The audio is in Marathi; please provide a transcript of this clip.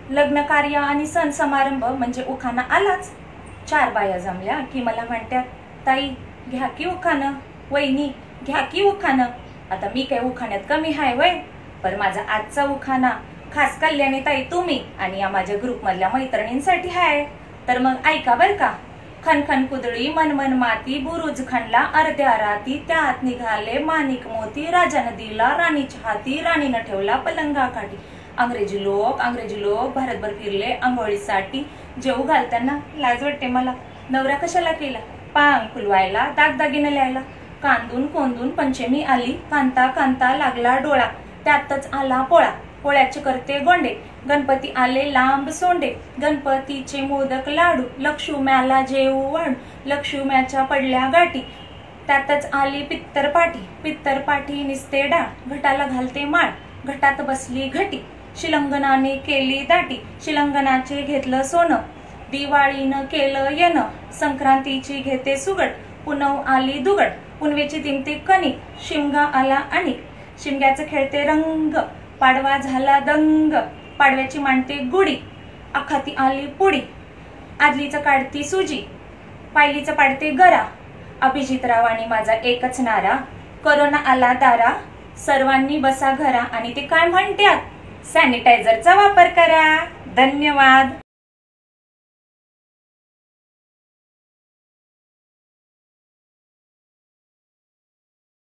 लग्न कार्य आणि सण समारंभ म्हणजे उखाणा आलाच। 4 बाया जमल्या की मला म्हणतात, ताई घ्या की उखाणं, वहिनी घ्या की उखाणं। आता मी काय उखाण्यात कमी हाय वय? पण माझा आजचा उखाणा खास कल्याणी ताई तुम्ही आणि या माझ्या ग्रुप मधल्या मैत्रिणींसाठी हाय। तर मग ऐका बर का। खनखन कुदळी मनमन माती, बुरुज खणला अर्ध्या राती, त्यात निघाले माणिक मोती, राजानं दिला राणीच्या हाती, राणीनं ठेवला पलंगाकाठी। अंग्रेजी लोक भारतभर फिरले आंघोळीसाठी, जेऊ घालताना लाज वाटते मला, नवरा कशाला केला पांग फुलवायला, दागदागिने लिहायला। कांदून कोंदून पंचमी आली, कांता कांता लागला डोळा, त्यातच आला पोळा, पोळ्याचे करते गोंडे, गणपती आले लांब सोंडे, गणपतीचे मोदक लाडू, लक्ष्म्याला जेऊ वाढू, लक्ष्म्याच्या पडल्या गाठी, त्यातच आली पित्तरपाठी, पित्तरपाठी निसते डाळ, घटाला घालते माळ, घटात बसली घटी, शिलंगणाने केली दाटी, शिलंगणाचे घेतलं सोनं, दिवाळीनं केलं येणं, संक्रांतीची घेते सुगड, पुनव आली दुगड, पुनवेची दिमते कणिक, शिमगा आला अणिक, शिमग्याचं खेळते रंग, पाडवा झाला दंग, पाडव्याची मांडते गुढी, आखाती आली पुडी, आदलीचं काढती सुजी, पायलीचं पाडते गरा, अभिजितराव आणि माझा एकच नारा, कोरोना आला दारा, सर्वांनी बसा घरा, आणि ते काय म्हणतात, सॅनिटायझरचा वापर करा। धन्यवाद।